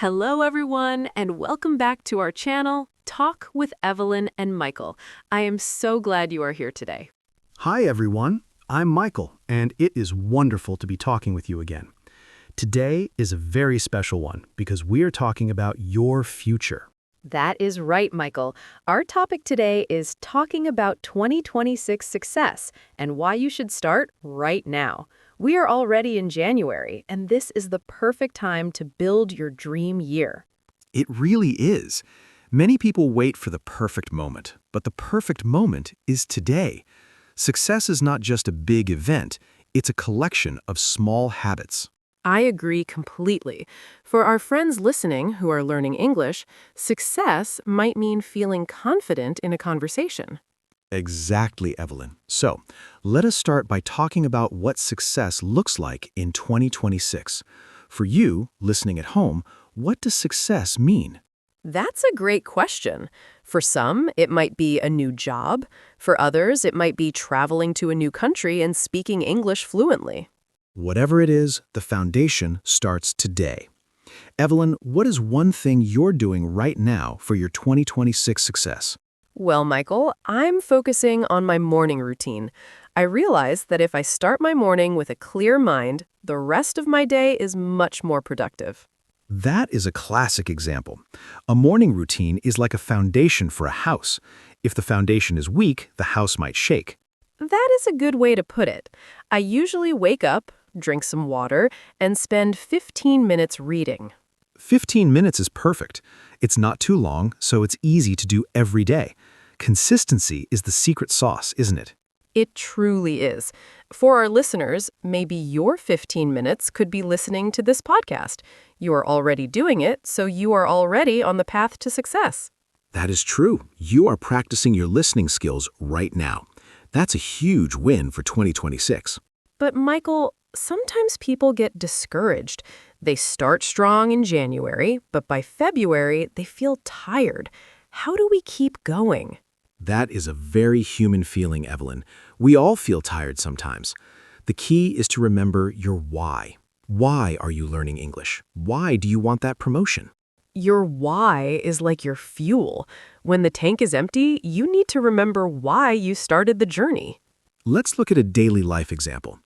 Hello, everyone, and welcome back to our channel, Talk with Evelyn and Michael. I am so glad you are here today. Hi everyone, I'm Michael, and it is wonderful to be talking with you again. Today is a very special one because we are talking about your future. That is right, Michael. Our topic today is talking about 2026 success and why you should start right now. We are already in January, and this is the perfect time to build your dream year. It really is. Many people wait for the perfect moment, but the perfect moment is today. Success is not just a big event, it's a collection of small habits. I agree completely. For our friends listening who are learning English, success might mean feeling confident in a conversation. Exactly, Evelyn. So, let us start by talking about what success looks like in 2026. For you, listening at home, what does success mean? That's a great question. For some, it might be a new job. For others, it might be traveling to a new country and speaking English fluently. Whatever it is, the foundation starts today. Evelyn, what is one thing you're doing right now for your 2026 success? Well, Michael, I'm focusing on my morning routine. I realize that if I start my morning with a clear mind, the rest of my day is much more productive. That is a classic example. A morning routine is like a foundation for a house. If the foundation is weak, the house might shake. That is a good way to put it. I usually wake up, drink some water, and spend 15 minutes reading. 15 minutes is perfect. It's not too long, so it's easy to do every day. Consistency is the secret sauce, isn't it? It truly is. For our listeners, maybe your 15 minutes could be listening to this podcast. You are already doing it, so you are already on the path to success. That is true. You are practicing your listening skills right now. That's a huge win for 2026. But Michael, sometimes people get discouraged. They start strong in January, but by February, they feel tired. How do we keep going? That is a very human feeling, Evelyn. We all feel tired sometimes. The key is to remember your why. Why are you learning English? Why do you want that promotion? Your why is like your fuel. When the tank is empty, you need to remember why you started the journey. Let's look at a daily life example.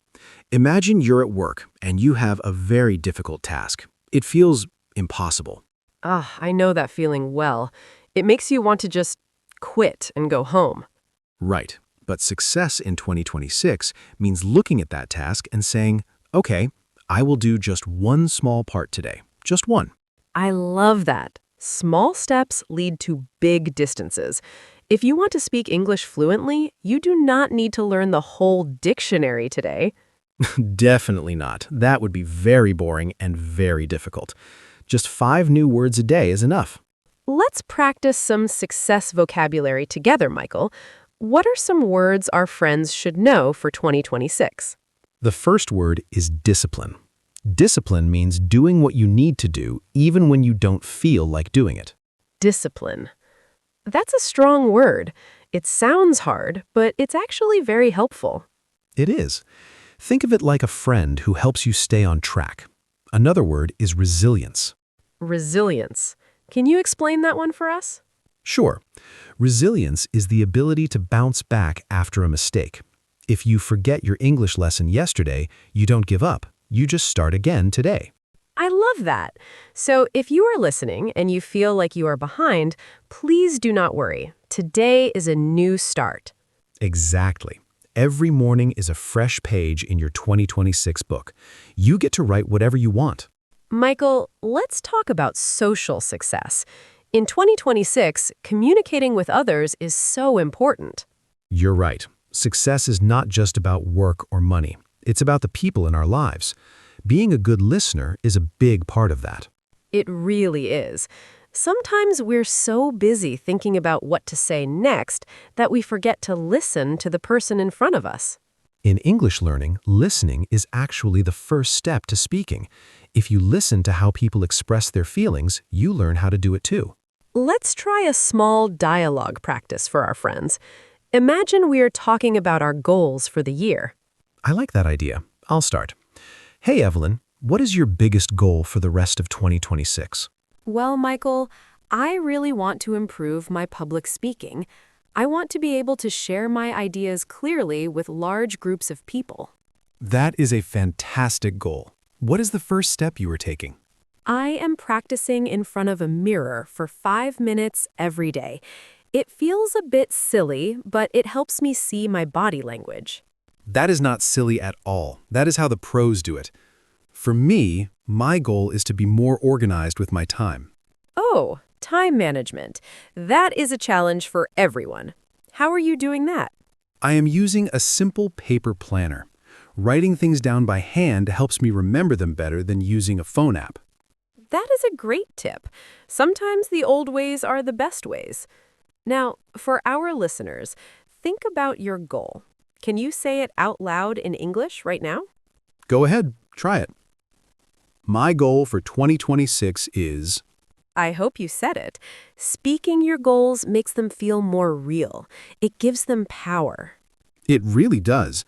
Imagine you're at work and you have a very difficult task. It feels impossible. I know that feeling well. It makes you want to just quit and go home. Right. But success in 2026 means looking at that task and saying, okay, I will do just one small part today. Just one. I love that. Small steps lead to big distances. If you want to speak English fluently, you do not need to learn the whole dictionary today. Definitely not. That would be very boring and very difficult. Just 5 new words a day is enough. Let's practice some success vocabulary together, Michael. What are some words our friends should know for 2026? The first word is discipline. Discipline means doing what you need to do even when you don't feel like doing it. Discipline. That's a strong word. It sounds hard, but it's actually very helpful. It is. Think of it like a friend who helps you stay on track. Another word is resilience. Resilience. Can you explain that one for us? Sure. Resilience is the ability to bounce back after a mistake. If you forget your English lesson yesterday, you don't give up. You just start again today. I love that. So if you are listening and you feel like you are behind, please do not worry. Today is a new start. Exactly. Every morning is a fresh page in your 2026 book. You get to write whatever you want. Michael, let's talk about social success. In 2026, communicating with others is so important. You're right. Success is not just about work or money. It's about the people in our lives. Being a good listener is a big part of that. It really is. Sometimes we're so busy thinking about what to say next that we forget to listen to the person in front of us. In English learning, listening is actually the first step to speaking. If you listen to how people express their feelings, you learn how to do it too. Let's try a small dialogue practice for our friends. Imagine we are talking about our goals for the year. I like that idea. I'll start. Hey, Evelyn, what is your biggest goal for the rest of 2026? Well, Michael, I really want to improve my public speaking. I want to be able to share my ideas clearly with large groups of people. That is a fantastic goal. What is the first step you are taking? I am practicing in front of a mirror for 5 minutes every day. It feels a bit silly, but it helps me see my body language. That is not silly at all. That is how the pros do it. For me, my goal is to be more organized with my time. Oh, time management. That is a challenge for everyone. How are you doing that? I am using a simple paper planner. Writing things down by hand helps me remember them better than using a phone app. That is a great tip. Sometimes the old ways are the best ways. Now, for our listeners, think about your goal. Can you say it out loud in English right now? Go ahead, try it. My goal for 2026 is... I hope you said it. Speaking your goals makes them feel more real. It gives them power. It really does.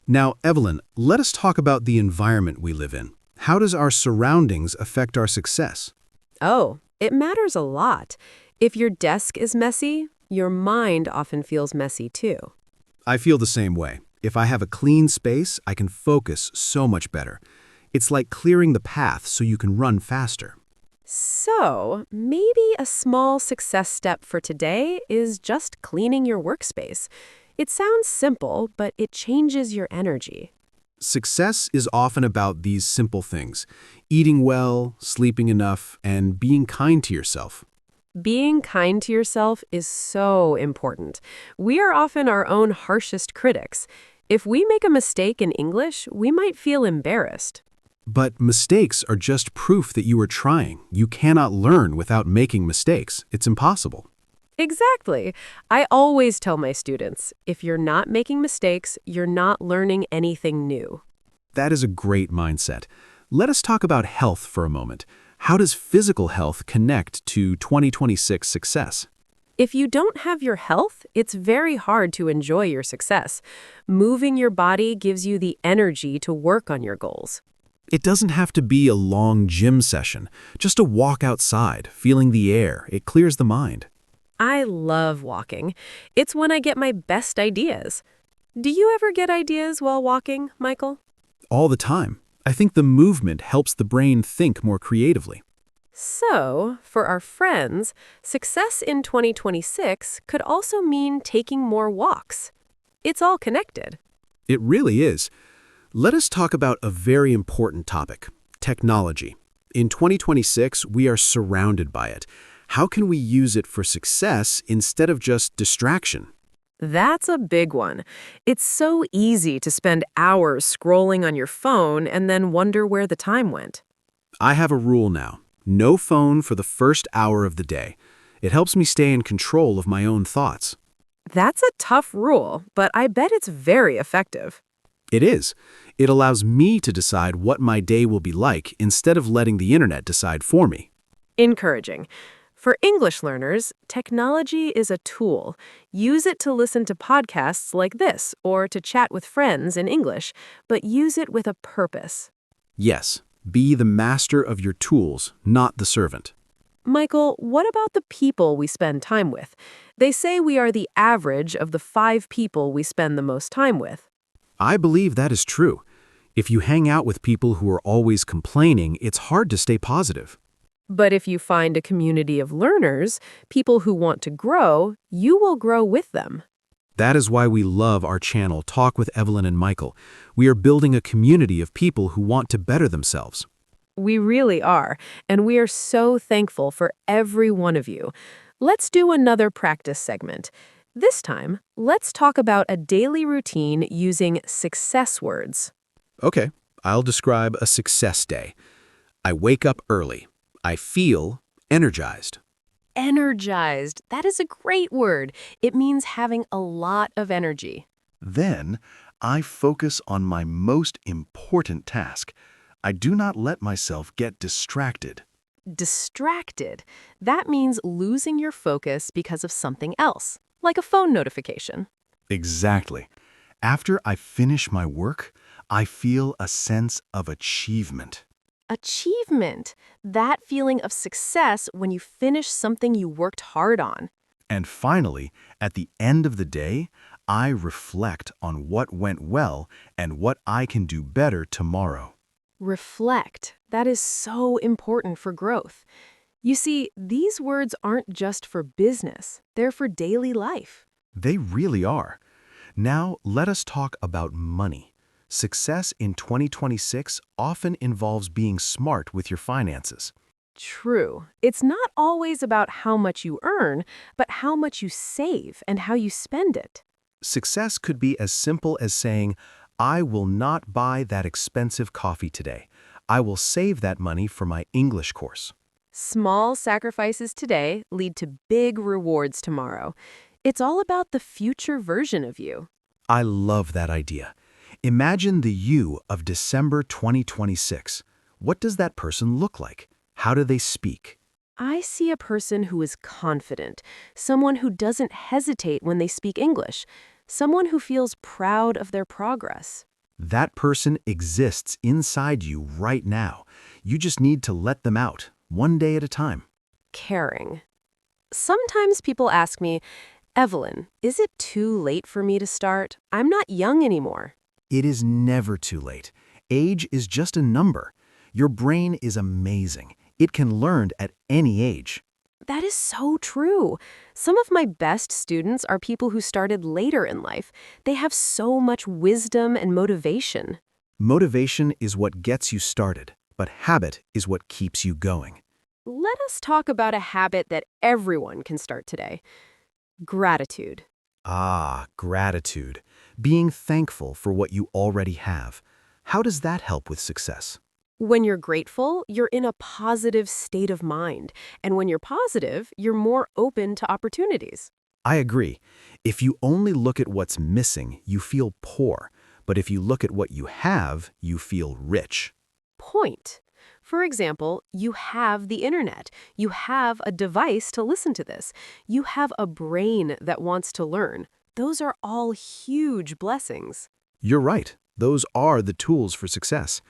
Now, Evelyn, let us talk about the environment we live in. How does our surroundings affect our success? Oh, it matters a lot. If your desk is messy, your mind often feels messy too. I feel the same way. If I have a clean space, I can focus so much better. It's like clearing the path so you can run faster. So, maybe a small success step for today is just cleaning your workspace. It sounds simple, but it changes your energy. Success is often about these simple things: eating well, sleeping enough, and being kind to yourself. Being kind to yourself is so important. We are often our own harshest critics. If we make a mistake in English, we might feel embarrassed. But mistakes are just proof that you are trying. You cannot learn without making mistakes. It's impossible. Exactly. I always tell my students, if you're not making mistakes, you're not learning anything new. That is a great mindset. Let us talk about health for a moment. How does physical health connect to 2026 success? If you don't have your health, it's very hard to enjoy your success. Moving your body gives you the energy to work on your goals. It doesn't have to be a long gym session. Just a walk outside, feeling the air. It clears the mind. I love walking. It's when I get my best ideas. Do you ever get ideas while walking, Michael? All the time. I think the movement helps the brain think more creatively. So, for our friends, success in 2026 could also mean taking more walks. It's all connected. It really is. Let us talk about a very important topic: technology. In 2026, we are surrounded by it. How can we use it for success instead of just distraction? That's a big one. It's so easy to spend hours scrolling on your phone and then wonder where the time went. I have a rule now. No phone for the first hour of the day. It helps me stay in control of my own thoughts. That's a tough rule, but I bet it's very effective. It is. It allows me to decide what my day will be like instead of letting the internet decide for me. Encouraging. For English learners, technology is a tool. Use it to listen to podcasts like this or to chat with friends in English, but use it with a purpose. Yes, be the master of your tools, not the servant. Michael, what about the people we spend time with? They say we are the average of the 5 people we spend the most time with. I believe that is true. If you hang out with people who are always complaining, it's hard to stay positive. But if you find a community of learners, people who want to grow, you will grow with them. That is why we love our channel, Talk with Evelyn and Michael. We are building a community of people who want to better themselves. We really are, and we are so thankful for every one of you. Let's do another practice segment. This time, let's talk about a daily routine using success words. Okay, I'll describe a success day. I wake up early. I feel energized. Energized. That is a great word. It means having a lot of energy. Then, I focus on my most important task. I do not let myself get distracted. Distracted. That means losing your focus because of something else, like a phone notification. Exactly. After I finish my work, I feel a sense of achievement. Achievement. That feeling of success when you finish something you worked hard on. And finally, at the end of the day, I reflect on what went well and what I can do better tomorrow. Reflect. That is so important for growth. You see, these words aren't just for business. They're for daily life. They really are. Now, let us talk about money. Success in 2026 often involves being smart with your finances. True. It's not always about how much you earn, but how much you save and how you spend it. Success could be as simple as saying, I will not buy that expensive coffee today. I will save that money for my English course. Small sacrifices today lead to big rewards tomorrow. It's all about the future version of you. I love that idea. Imagine the you of December 2026. What does that person look like? How do they speak? I see a person who is confident, someone who doesn't hesitate when they speak English, someone who feels proud of their progress. That person exists inside you right now. You just need to let them out, one day at a time. Caring. Sometimes people ask me, Evelyn, is it too late for me to start? I'm not young anymore. It is never too late. Age is just a number. Your brain is amazing. It can learn at any age. That is so true. Some of my best students are people who started later in life. They have so much wisdom and motivation. Motivation is what gets you started, but habit is what keeps you going. Let us talk about a habit that everyone can start today. Gratitude. Ah, gratitude. Being thankful for what you already have. How does that help with success? When you're grateful, you're in a positive state of mind. And when you're positive, you're more open to opportunities. I agree. If you only look at what's missing, you feel poor. But if you look at what you have, you feel rich. Point. For example, you have the internet. You have a device to listen to this. You have a brain that wants to learn. Those are all huge blessings. You're right. Those are the tools for success.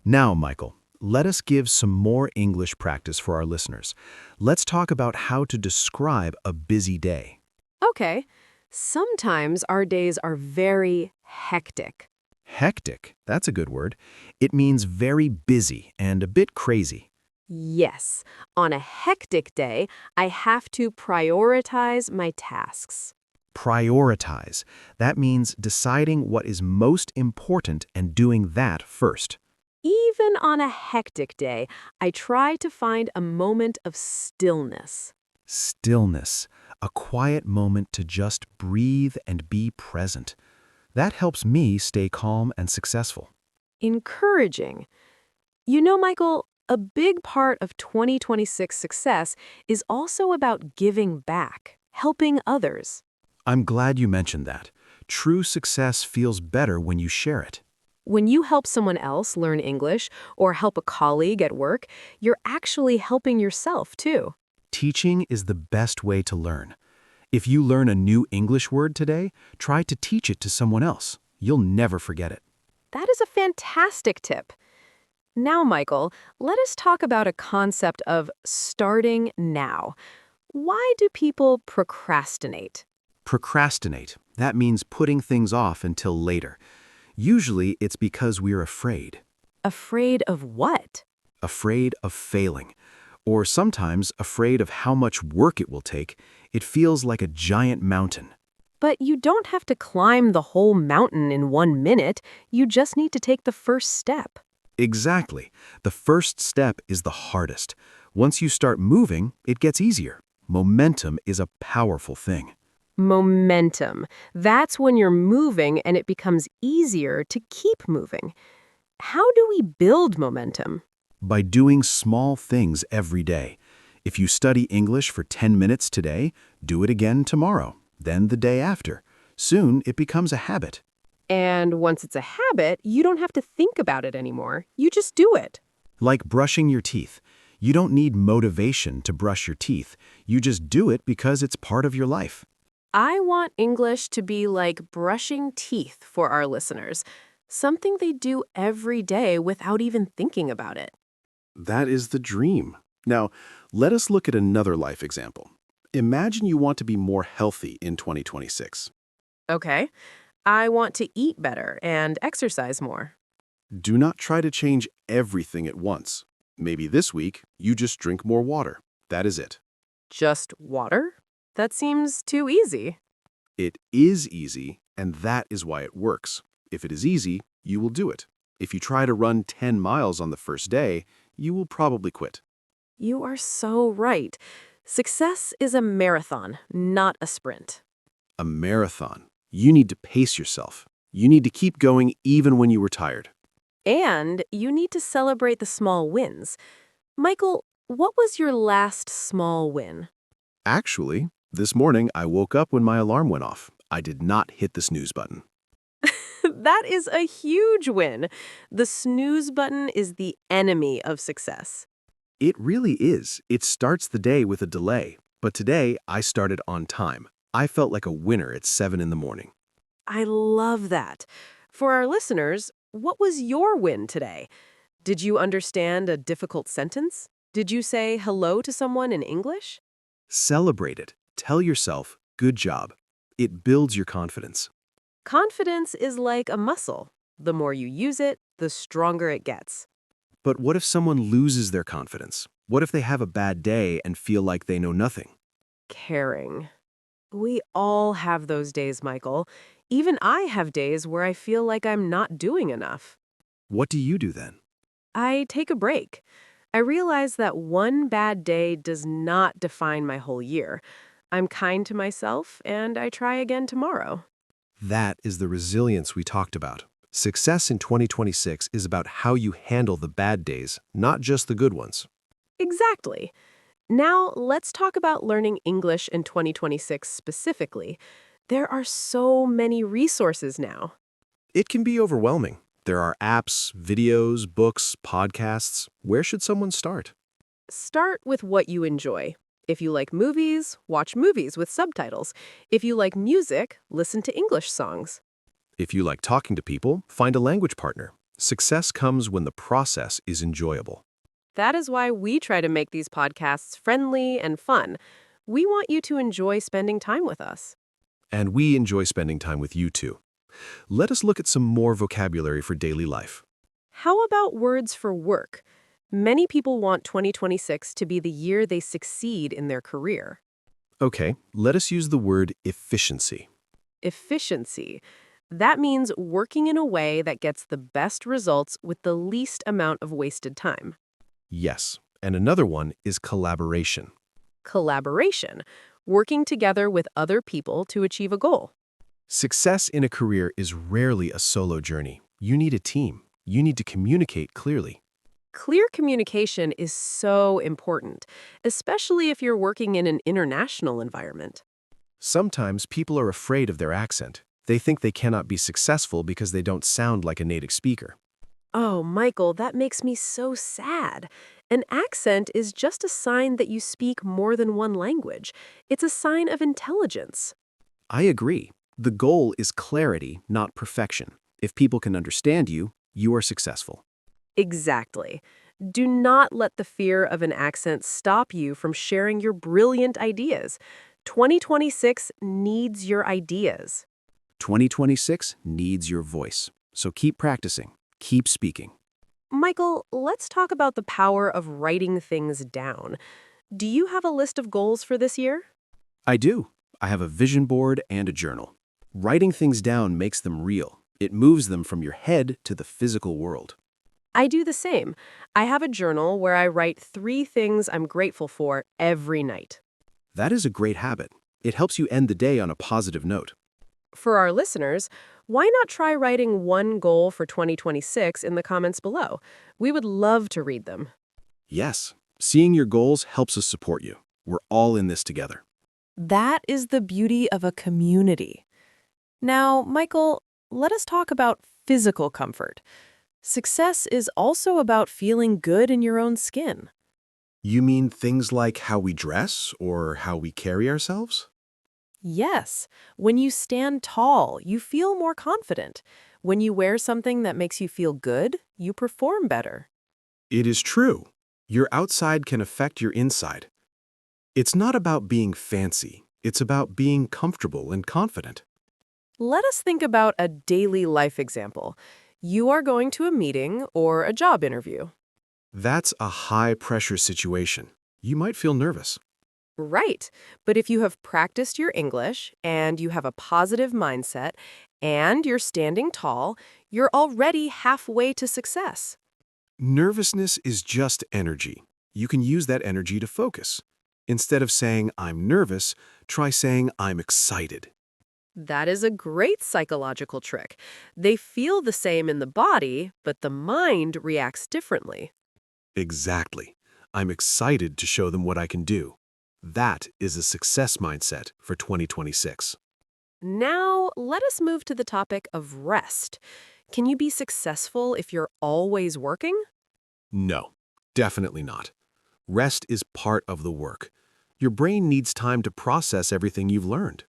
Now, Michael, let us give some more English practice for our listeners. Let's talk about how to describe a busy day. Okay. Sometimes our days are very hectic. Hectic, that's a good word. It means very busy and a bit crazy. Yes. On a hectic day, I have to prioritize my tasks. Prioritize. That means deciding what is most important and doing that first. Even on a hectic day, I try to find a moment of stillness. Stillness, a quiet moment to just breathe and be present. That helps me stay calm and successful. Encouraging. You know, Michael, a big part of 2026 success is also about giving back, helping others. I'm glad you mentioned that. True success feels better when you share it. When you help someone else learn English or help a colleague at work, you're actually helping yourself too. Teaching is the best way to learn. If you learn a new English word today, try to teach it to someone else. You'll never forget it. That is a fantastic tip. Now, Michael, let us talk about a concept of starting now. Why do people procrastinate? Procrastinate. That means putting things off until later. Usually, it's because we're afraid. Afraid of what? Afraid of failing. Or sometimes afraid of how much work it will take. It feels like a giant mountain. But you don't have to climb the whole mountain in 1 minute. You just need to take the first step. Exactly. The first step is the hardest. Once you start moving, it gets easier. Momentum is a powerful thing. Momentum. That's when you're moving and it becomes easier to keep moving. How do we build momentum? By doing small things every day. If you study English for 10 minutes today, do it again tomorrow, then the day after. Soon, it becomes a habit. And once it's a habit, you don't have to think about it anymore. You just do it. Like brushing your teeth. You don't need motivation to brush your teeth. You just do it because it's part of your life. I want English to be like brushing teeth for our listeners, something they do every day without even thinking about it. That is the dream. Now, let us look at another life example. Imagine you want to be more healthy in 2026. Okay. I want to eat better and exercise more. Do not try to change everything at once. Maybe this week, you just drink more water. That is it. Just water? That seems too easy. It is easy, and that is why it works. If it is easy, you will do it. If you try to run 10 miles on the first day, you will probably quit. You are so right. Success is a marathon, not a sprint. A marathon. You need to pace yourself. You need to keep going even when you were tired. And you need to celebrate the small wins. Michael, what was your last small win? Actually, this morning I woke up when my alarm went off. I did not hit the snooze button. That is a huge win. The snooze button is the enemy of success. It really is. It starts the day with a delay. But today, I started on time. I felt like a winner at 7 in the morning. I love that. For our listeners, what was your win today? Did you understand a difficult sentence? Did you say hello to someone in English? Celebrate it. Tell yourself, good job. It builds your confidence. Confidence is like a muscle. The more you use it, the stronger it gets. But what if someone loses their confidence? What if they have a bad day and feel like they know nothing? Caring. We all have those days, Michael. Even I have days where I feel like I'm not doing enough. What do you do then? I take a break. I realize that one bad day does not define my whole year. I'm kind to myself, and I try again tomorrow. That is the resilience we talked about. Success in 2026 is about how you handle the bad days, not just the good ones. Exactly. Now, let's talk about learning English in 2026 specifically. There are so many resources now. It can be overwhelming. There are apps, videos, books, podcasts. Where should someone start? Start with what you enjoy. If you like movies, watch movies with subtitles. If you like music, listen to English songs. If you like talking to people, find a language partner. Success comes when the process is enjoyable. That is why we try to make these podcasts friendly and fun. We want you to enjoy spending time with us. And we enjoy spending time with you too. Let us look at some more vocabulary for daily life. How about words for work? Many people want 2026 to be the year they succeed in their career. Okay, let us use the word efficiency. Efficiency. That means working in a way that gets the best results with the least amount of wasted time. Yes, and another one is collaboration. Collaboration. Working together with other people to achieve a goal. Success in a career is rarely a solo journey. You need a team. You need to communicate clearly. Clear communication is so important, especially if you're working in an international environment. Sometimes people are afraid of their accent. They think they cannot be successful because they don't sound like a native speaker. Oh, Michael, that makes me so sad. An accent is just a sign that you speak more than one language. It's a sign of intelligence. I agree. The goal is clarity, not perfection. If people can understand you, you are successful. Exactly. Do not let the fear of an accent stop you from sharing your brilliant ideas. 2026 needs your ideas. 2026 needs your voice. So keep practicing. Keep speaking. Michael, let's talk about the power of writing things down. Do you have a list of goals for this year? I do. I have a vision board and a journal. Writing things down makes them real. It moves them from your head to the physical world. I do the same. I have a journal where I write 3 things I'm grateful for every night. That is a great habit. It helps you end the day on a positive note. For our listeners, why not try writing one goal for 2026 in the comments below? We would love to read them. Yes, seeing your goals helps us support you. We're all in this together. That is the beauty of a community. Now, Michael, let us talk about physical comfort. Success is also about feeling good in your own skin. You mean things like how we dress or how we carry ourselves? Yes, when you stand tall, you feel more confident. When you wear something that makes you feel good, you perform better. It is true. Your outside can affect your inside. It's not about being fancy. It's about being comfortable and confident. Let us think about a daily life example. You are going to a meeting or a job interview. That's a high-pressure situation. You might feel nervous. Right. But if you have practiced your English and you have a positive mindset and you're standing tall, you're already halfway to success. Nervousness is just energy. You can use that energy to focus. Instead of saying, I'm nervous, try saying, I'm excited. That is a great psychological trick. They feel the same in the body, but the mind reacts differently. Exactly. I'm excited to show them what I can do. That is a success mindset for 2026. Now, let us move to the topic of rest. Can you be successful if you're always working? No, definitely not. Rest is part of the work. Your brain needs time to process everything you've learned.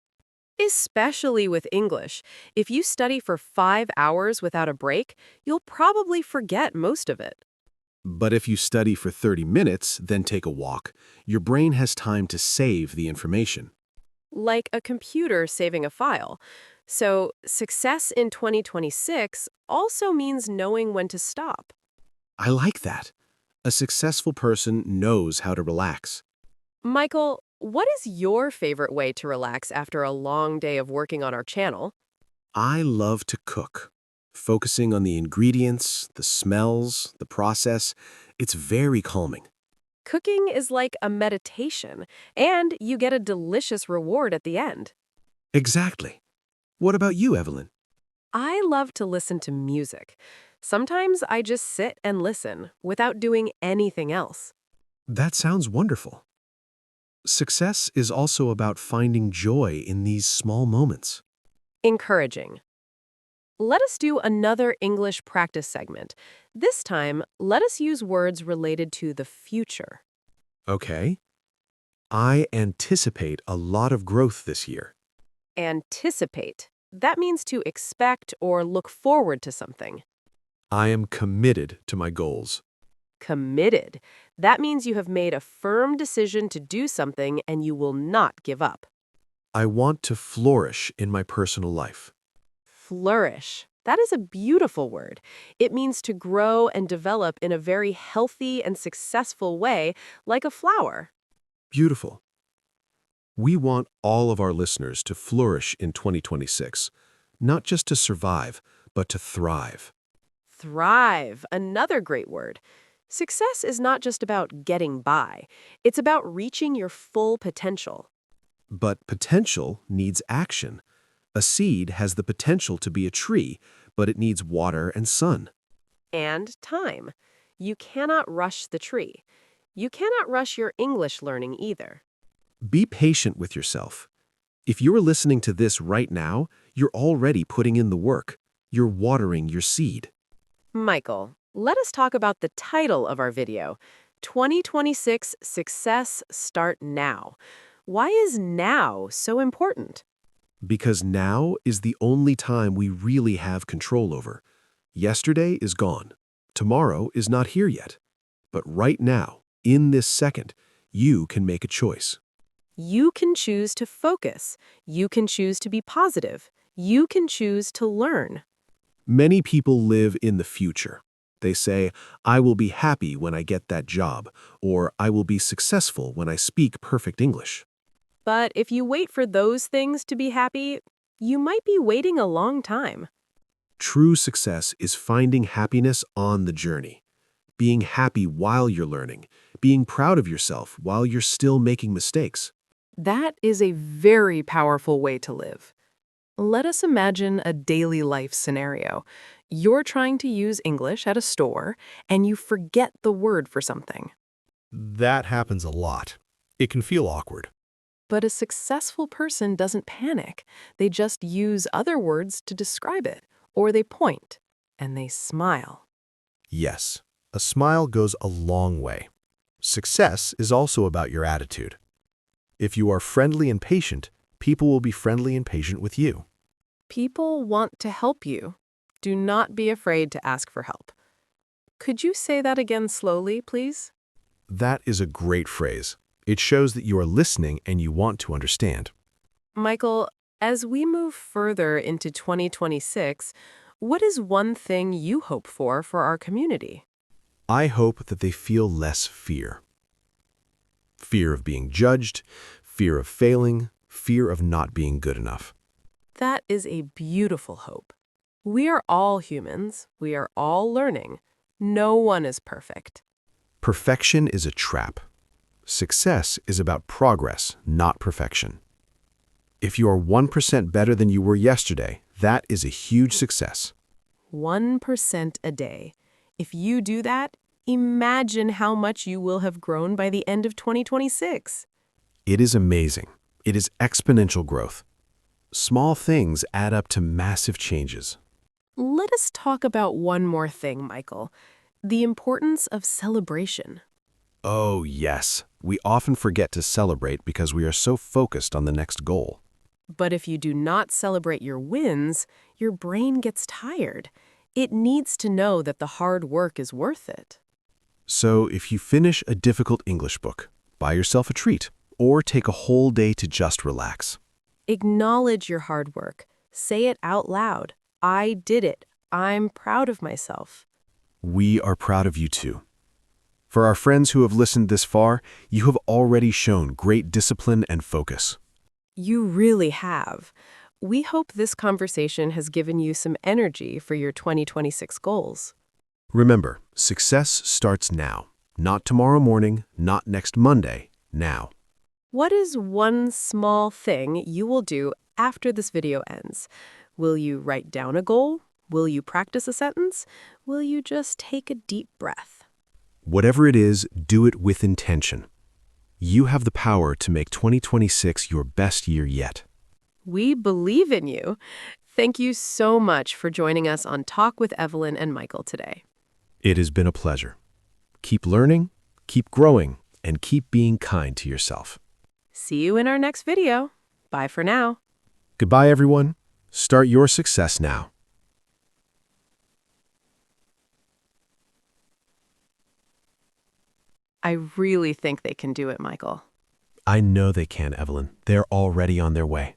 Especially with English. If you study for 5 hours without a break, you'll probably forget most of it. But if you study for 30 minutes, then take a walk, your brain has time to save the information. Like a computer saving a file. So, success in 2026 also means knowing when to stop. I like that. A successful person knows how to relax. Michael, what is your favorite way to relax after a long day of working on our channel? I love to cook. Focusing on the ingredients, the smells, the process, it's very calming. Cooking is like a meditation, and you get a delicious reward at the end. Exactly. What about you, Evelyn? I love to listen to music. Sometimes I just sit and listen without doing anything else. That sounds wonderful. Success is also about finding joy in these small moments. Encouraging. Let us do another English practice segment. This time, let us use words related to the future. Okay. I anticipate a lot of growth this year. Anticipate. That means to expect or look forward to something. I am committed to my goals. Committed. That means you have made a firm decision to do something and you will not give up. I want to flourish in my personal life. Flourish. That is a beautiful word. It means to grow and develop in a very healthy and successful way, like a flower. Beautiful. We want all of our listeners to flourish in 2026, not just to survive, but to thrive. Thrive. Another great word. Success is not just about getting by. It's about reaching your full potential. But potential needs action. A seed has the potential to be a tree, but it needs water and sun. And time. You cannot rush the tree. You cannot rush your English learning either. Be patient with yourself. If you're listening to this right now, you're already putting in the work. You're watering your seed. Michael, let us talk about the title of our video, 2026 Success Start Now. Why is now so important? Because now is the only time we really have control over. Yesterday is gone. Tomorrow is not here yet. But right now, in this second, you can make a choice. You can choose to focus. You can choose to be positive. You can choose to learn. Many people live in the future. They say, I will be happy when I get that job, or I will be successful when I speak perfect English. But if you wait for those things to be happy, you might be waiting a long time. True success is finding happiness on the journey. Being happy while you're learning. Being proud of yourself while you're still making mistakes. That is a very powerful way to live. Let us imagine a daily life scenario. You're trying to use English at a store, and you forget the word for something. That happens a lot. It can feel awkward. But a successful person doesn't panic. They just use other words to describe it, or they point, and they smile. Yes, a smile goes a long way. Success is also about your attitude. If you are friendly and patient, people will be friendly and patient with you. People want to help you. Do not be afraid to ask for help. Could you say that again slowly, please? That is a great phrase. It shows that you are listening and you want to understand. Michael, as we move further into 2026, what is one thing you hope for our community? I hope that they feel less fear. Fear of being judged, fear of failing, fear of not being good enough. That is a beautiful hope. We are all humans. We are all learning. No one is perfect. Perfection is a trap. Success is about progress, not perfection. If you are 1% better than you were yesterday, that is a huge success. 1% a day. If you do that, imagine how much you will have grown by the end of 2026. It is amazing. It is exponential growth. Small things add up to massive changes. Let us talk about one more thing, Michael. The importance of celebration. Oh, yes. We often forget to celebrate because we are so focused on the next goal. But if you do not celebrate your wins, your brain gets tired. It needs to know that the hard work is worth it. So if you finish a difficult English book, buy yourself a treat, or take a whole day to just relax. Acknowledge your hard work. Say it out loud. I did it. I'm proud of myself. We are proud of you too. For our friends who have listened this far, you have already shown great discipline and focus. You really have. We hope this conversation has given you some energy for your 2026 goals. Remember, success starts now. Not tomorrow morning, not next Monday, now. What is one small thing you will do after this video ends? Will you write down a goal? Will you practice a sentence? Will you just take a deep breath? Whatever it is, do it with intention. You have the power to make 2026 your best year yet. We believe in you. Thank you so much for joining us on Talk with Evelyn and Michael today. It has been a pleasure. Keep learning, keep growing, and keep being kind to yourself. See you in our next video. Bye for now. Goodbye, everyone. Start your success now. I really think they can do it, Michael. I know they can, Evelyn. They're already on their way.